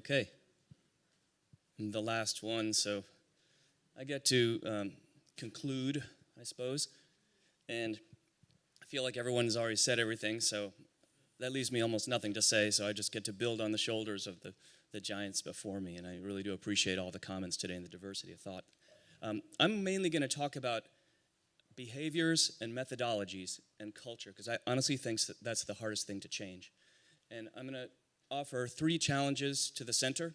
Okay, I'm the last one, so I get to conclude, I suppose, and I feel like everyone's already said everything, so that leaves me almost nothing to say, so I just get to build on the shoulders of the giants before me, and I really do appreciate all the comments today and the diversity of thought. I'm mainly going to talk about behaviors and methodologies and culture, because I honestly think that that's the hardest thing to change. And I'm going to offer 3 challenges to the center.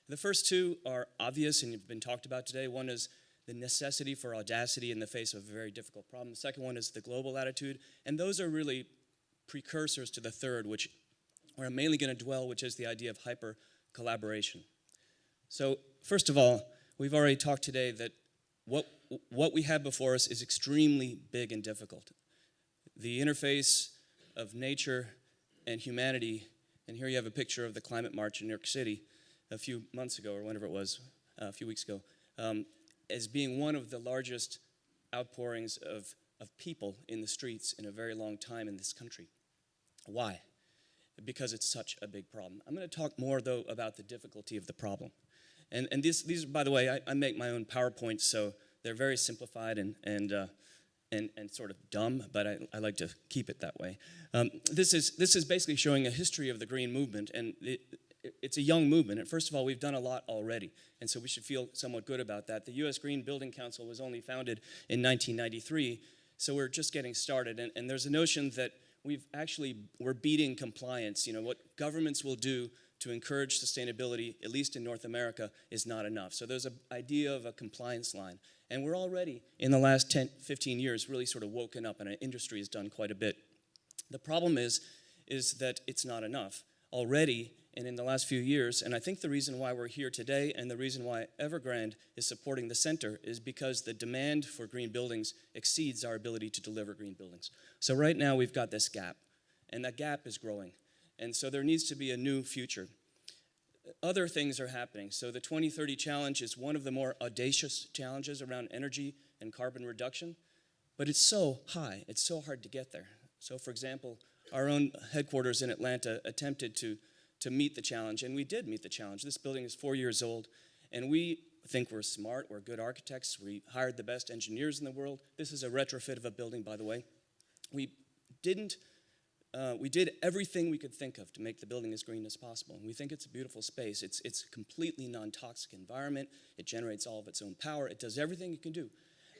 The first 2 are obvious and have been talked about today. One is the necessity for audacity in the face of a very difficult problem. The second one is the global attitude, and those are really precursors to the third, where I'm mainly going to dwell, which is the idea of hyper-collaboration. So first of all, we've already talked today that what we have before us is extremely big and difficult. The interface of nature and humanity, and here you have a picture of the climate march in New York City a few months ago, or whenever it was, a few weeks ago, as being one of the largest outpourings of people in the streets in a very long time in this country. Why? Because it's such a big problem. I'm going to talk more, though, about the difficulty of the problem. And these, by the way, I make my own PowerPoints, so they're very simplified and sort of dumb, but I like to keep it that way. This is basically showing a history of the green movement, and it's a young movement. And first of all, we've done a lot already, and so we should feel somewhat good about that. The U.S. Green Building Council was only founded in 1993, so we're just getting started. And there's a notion that we're beating compliance. You know, what governments will do to encourage sustainability, at least in North America, is not enough. So there's an idea of a compliance line. And we're already, in the last 10, 15 years, really sort of woken up, and our industry has done quite a bit. The problem is that it's not enough. Already, and in the last few years, and I think the reason why we're here today and the reason why Evergrande is supporting the center is because the demand for green buildings exceeds our ability to deliver green buildings. So right now we've got this gap, and that gap is growing. And so there needs to be a new future. Other things are happening. So the 2030 challenge is one of the more audacious challenges around energy and carbon reduction, but it's so high, it's so hard to get there. So for example, our own headquarters in Atlanta attempted to meet the challenge, and we did meet the challenge. This building is 4 years old, and we think we're smart, we're good architects, we hired the best engineers in the world. This is a retrofit of a building, by the way. We did everything we could think of to make the building as green as possible, and we think it's a beautiful space. It's a completely non-toxic environment. It generates all of its own power. It does everything it can do,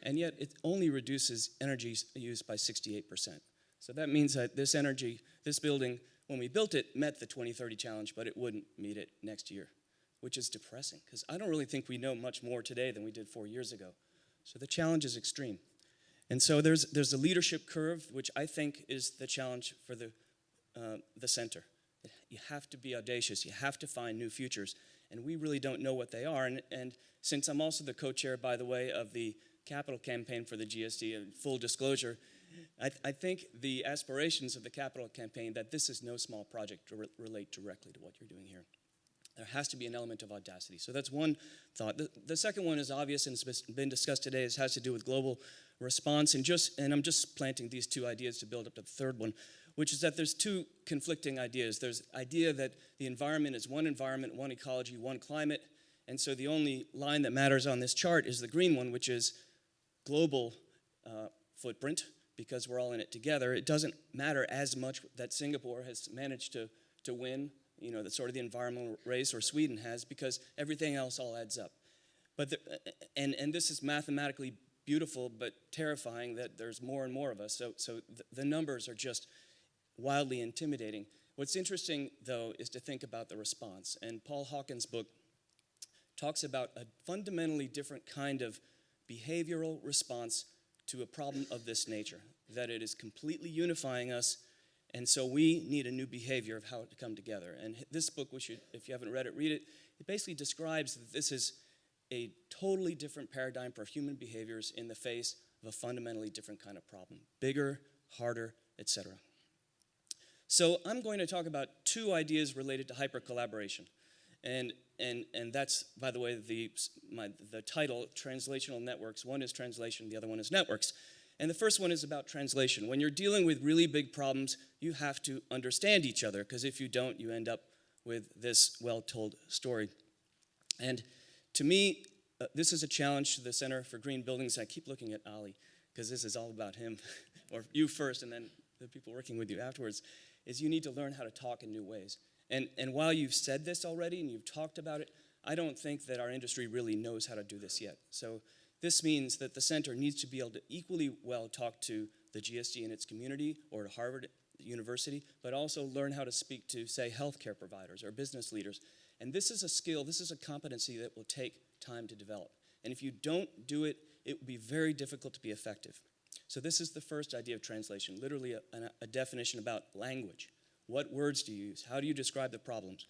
and yet it only reduces energy use by 68%. So that means that this building, when we built it, met the 2030 challenge, but it wouldn't meet it next year, which is depressing, because I don't really think we know much more today than we did 4 years ago. So the challenge is extreme. And so there's a leadership curve, which I think is the challenge for the center. You have to be audacious. You have to find new futures. And we really don't know what they are. And since I'm also the co-chair, by the way, of the capital campaign for the GSD, and full disclosure, I think the aspirations of the capital campaign, that this is no small project to relate directly to what you're doing here. There has to be an element of audacity. So that's one thought. The second one is obvious and it's been discussed today. It has to do with global response. And I'm just planting these 2 ideas to build up to the third one, which is that there's 2 conflicting ideas. There's the idea that the environment is one environment, one ecology, one climate. And so the only line that matters on this chart is the green one, which is global footprint, because we're all in it together. It doesn't matter as much that Singapore has managed to win, you know, the sort of the environmental race, or Sweden has, because everything else all adds up. But and this is mathematically beautiful, but terrifying that there's more and more of us. So the numbers are just wildly intimidating. What's interesting, though, is to think about the response. And Paul Hawken's book talks about a fundamentally different kind of behavioral response to a problem of this nature, that it is completely unifying us, and so we need a new behavior of how to come together. And this book, which if you haven't read it, read it. It basically describes that this is a totally different paradigm for human behaviors in the face of a fundamentally different kind of problem. Bigger, harder, etc. So I'm going to talk about 2 ideas related to hyper-collaboration. And that's, by the way, the title, Translational Networks. One is translation, the other one is networks. And the first one is about translation. When you're dealing with really big problems, you have to understand each other, because if you don't, you end up with this well-told story. And to me, this is a challenge to the Center for Green Buildings. I keep looking at Ali, because this is all about him, or you first, and then the people working with you afterwards, is you need to learn how to talk in new ways. And while you've said this already, and you've talked about it, I don't think that our industry really knows how to do this yet. So this means that the center needs to be able to equally well talk to the GSD and its community, or to Harvard University, but also learn how to speak to, say, healthcare providers or business leaders. And this is a skill, this is a competency that will take time to develop. And if you don't do it, it will be very difficult to be effective. So this is the first idea of translation, literally a definition about language. What words do you use? How do you describe the problems?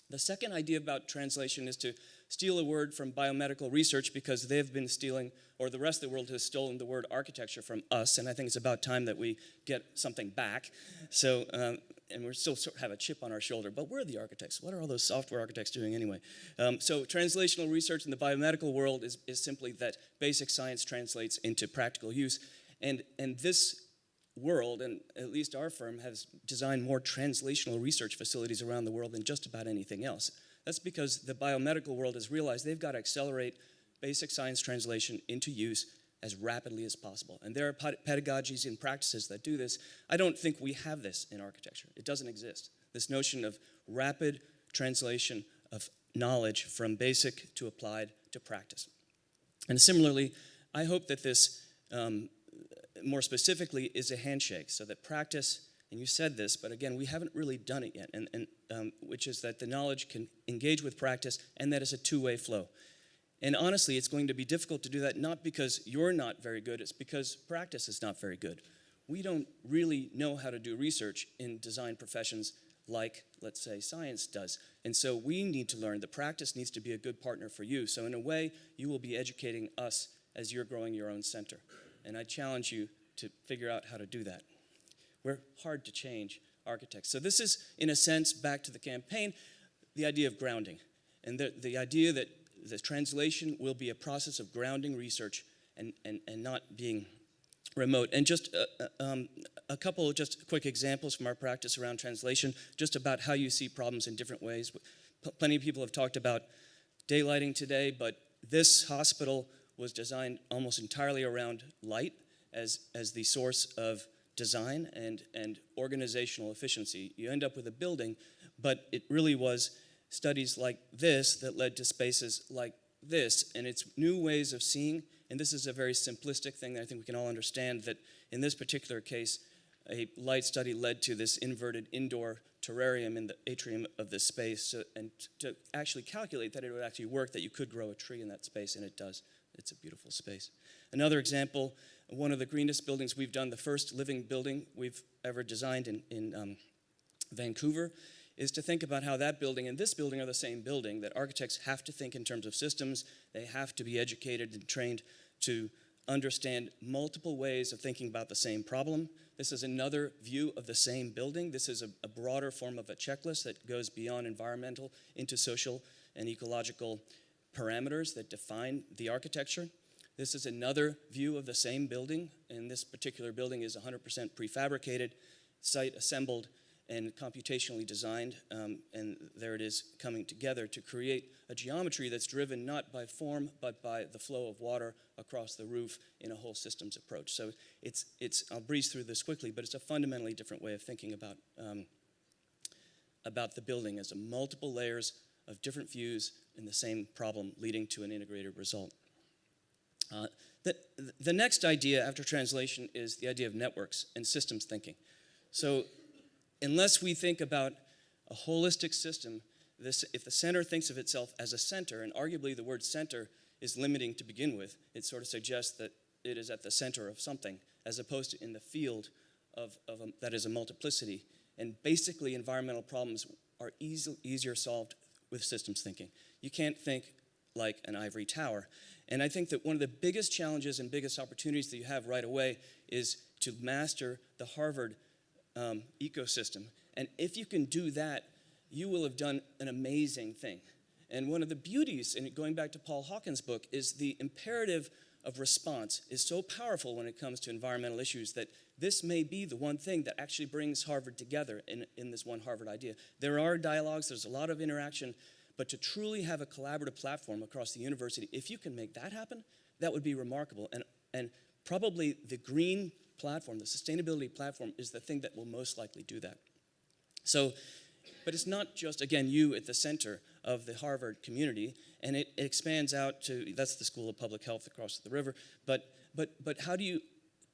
The second idea about translation is to steal a word from biomedical research, because they've been stealing, or the rest of the world has stolen the word architecture from us, and I think it's about time that we get something back. So, and we still sort of have a chip on our shoulder, but we're the architects. What are all those software architects doing anyway? So translational research in the biomedical world is simply that basic science translates into practical use, and this world, and at least our firm, has designed more translational research facilities around the world than just about anything else. That's because the biomedical world has realized they've got to accelerate basic science translation into use as rapidly as possible. And there are pedagogies and practices that do this. I don't think we have this in architecture. It doesn't exist. This notion of rapid translation of knowledge from basic to applied to practice. And similarly, I hope that this, more specifically, is a handshake, so that practice, and you said this, but again, we haven't really done it yet, which is that the knowledge can engage with practice, and that it's a two-way flow. And honestly, it's going to be difficult to do that, not because you're not very good, it's because practice is not very good. We don't really know how to do research in design professions like, let's say, science does. And so we need to learn. The practice needs to be a good partner for you. So in a way, you will be educating us as you're growing your own center. And I challenge you to figure out how to do that. We're hard to change architects. So this is, in a sense, back to the campaign, the idea of grounding. And the idea that the translation will be a process of grounding research and not being remote. And just a couple of just quick examples from our practice around translation, just about how you see problems in different ways. Plenty of people have talked about daylighting today, but this hospital was designed almost entirely around light as the source of design and organizational efficiency. You end up with a building, but it really was studies like this that led to spaces like this, and it's new ways of seeing, and this is a very simplistic thing that I think we can all understand, that in this particular case, a light study led to this inverted indoor terrarium in the atrium of this space, and to actually calculate that it would actually work, that you could grow a tree in that space, and it does. It's a beautiful space. Another example, one of the greenest buildings we've done, the first living building we've ever designed in Vancouver, is to think about how that building and this building are the same building, that architects have to think in terms of systems. They have to be educated and trained to understand multiple ways of thinking about the same problem. This is another view of the same building. This is a broader form of a checklist that goes beyond environmental into social and ecological parameters that define the architecture. This is another view of the same building, and this particular building is 100% prefabricated, site assembled, and computationally designed, and there it is coming together to create a geometry that's driven not by form, but by the flow of water across the roof in a whole systems approach. So it's I'll breeze through this quickly, but it's a fundamentally different way of thinking about the building as a multiple layers of different views in the same problem, leading to an integrated result. The next idea after translation is the idea of networks and systems thinking. So unless we think about a holistic system, if the center thinks of itself as a center, and arguably the word center is limiting to begin with, it sort of suggests that it is at the center of something, as opposed to in the field that is a multiplicity. And basically, environmental problems are easier solved with systems thinking. You can't think like an ivory tower. And I think that one of the biggest challenges and biggest opportunities that you have right away is to master the Harvard ecosystem. And if you can do that, you will have done an amazing thing. And one of the beauties, and going back to Paul Hawkins' book, is the imperative of response is so powerful when it comes to environmental issues that this may be the one thing that actually brings Harvard together in this one Harvard idea. There are dialogues, there's a lot of interaction, but to truly have a collaborative platform across the university, if you can make that happen, that would be remarkable. And probably the green platform, the sustainability platform, is the thing that will most likely do that. So, but it's not just, again, you at the center of the Harvard community, and it expands out to, that's the School of Public Health across the river, but how do you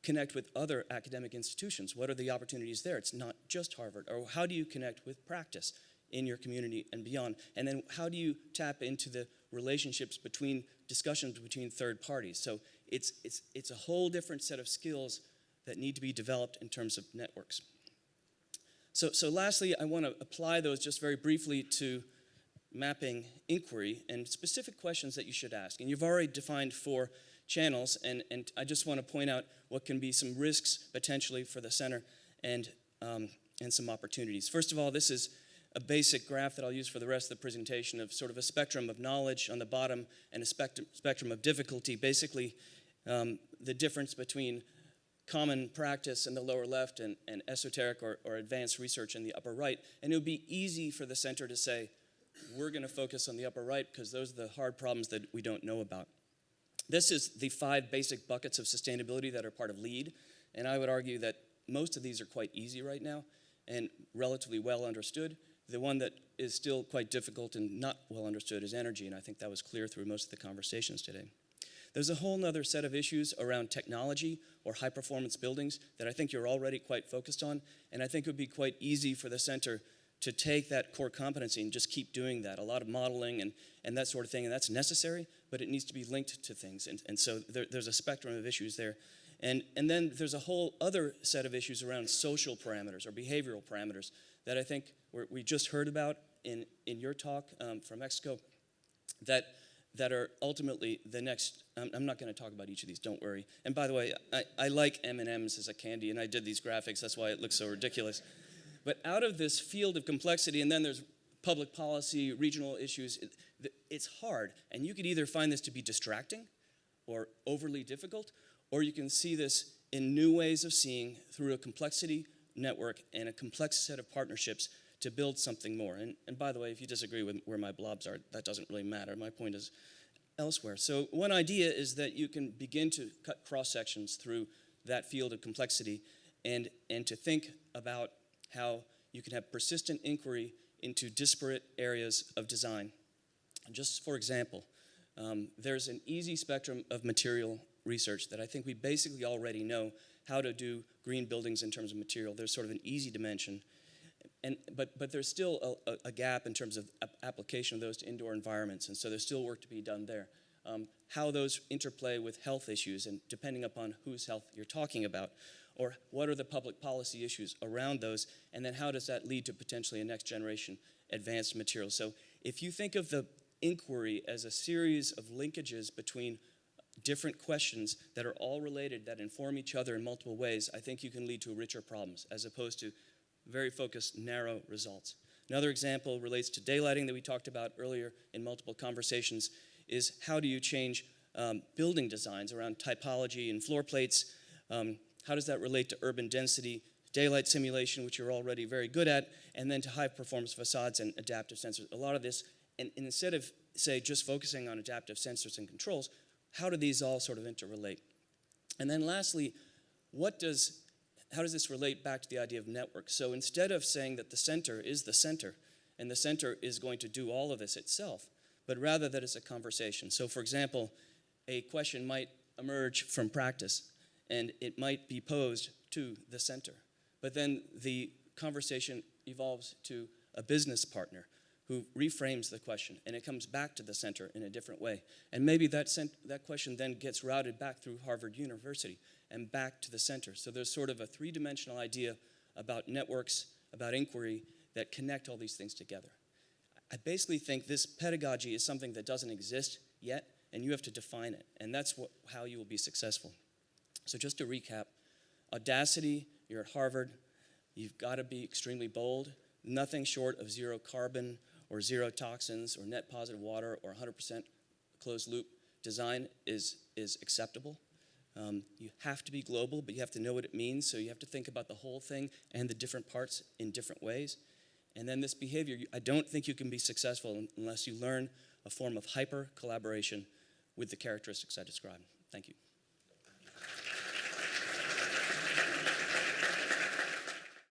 connect with other academic institutions? What are the opportunities there? It's not just Harvard. Or how do you connect with practice in your community and beyond? And then how do you tap into the relationships between, discussions between third parties? So it's a whole different set of skills that need to be developed in terms of networks. So lastly, I want to apply those just very briefly to mapping inquiry and specific questions that you should ask. And you've already defined 4 channels, and I just want to point out what can be some risks potentially for the center and some opportunities. First of all, this is a basic graph that I'll use for the rest of the presentation of sort of a spectrum of knowledge on the bottom and a spectrum of difficulty. Basically, the difference between common practice in the lower left and esoteric or advanced research in the upper right. And it would be easy for the center to say, we're going to focus on the upper right because those are the hard problems that we don't know about. This is the 5 basic buckets of sustainability that are part of LEAD. And I would argue that most of these are quite easy right now and relatively well understood. The one that is still quite difficult and not well understood is energy, and I think that was clear through most of the conversations today. There's a whole other set of issues around technology or high-performance buildings that I think you're already quite focused on, and I think it would be quite easy for the center to take that core competency and just keep doing that. A lot of modeling and that sort of thing, and that's necessary, but it needs to be linked to things, and so there's a spectrum of issues there. And then there's a whole other set of issues around social parameters or behavioral parameters that I think we just heard about in your talk from Mexico that are ultimately the next. I'm not going to talk about each of these, don't worry. And by the way, I like M&Ms as a candy, and I did these graphics, that's why it looks so ridiculous. But out of this field of complexity, and then there's public policy, regional issues, it's hard. And you could either find this to be distracting or overly difficult, or you can see this in new ways of seeing through a complexity network and a complex set of partnerships to build something more. And by the way, if you disagree with where my blobs are, that doesn't really matter. My point is elsewhere. So one idea is that you can begin to cut cross-sections through that field of complexity and to think about how you can have persistent inquiry into disparate areas of design. Just for example, there's an easy spectrum of material research that I think we basically already know how to do green buildings in terms of material. There's sort of an easy dimension. But there's still a gap in terms of application of those to indoor environments, and so there's still work to be done there. How those interplay with health issues, and depending upon whose health you're talking about, or what are the public policy issues around those, and then how does that lead to potentially a next generation advanced material. So if you think of the inquiry as a series of linkages between different questions that are all related, that inform each other in multiple ways, I think you can lead to richer problems, as opposed to very focused, narrow results. Another example relates to daylighting that we talked about earlier in multiple conversations, is how do you change building designs around typology and floor plates? How does that relate to urban density, daylight simulation, which you're already very good at, and then to high-performance facades and adaptive sensors? A lot of this, and instead of, say, just focusing on adaptive sensors and controls, how do these all sort of interrelate? And then lastly, how does this relate back to the idea of network? So instead of saying that the center is the center, and the center is going to do all of this itself, but rather that it's a conversation. So for example, a question might emerge from practice, and it might be posed to the center. But then the conversation evolves to a business partner who reframes the question, and it comes back to the center in a different way. And maybe that question then gets routed back through Harvard University and back to the center. So there's sort of a 3-dimensional idea about networks, about inquiry, that connect all these things together. I basically think this pedagogy is something that doesn't exist yet, and you have to define it, and that's how you will be successful. So just to recap, audacity, you're at Harvard, you've got to be extremely bold, nothing short of zero carbon or zero toxins or net positive water or 100% closed loop design is acceptable. You have to be global, but you have to know what it means, so you have to think about the whole thing and the different parts in different ways. And then this behavior, I don't think you can be successful unless you learn a form of hyper-collaboration with the characteristics I described. Thank you.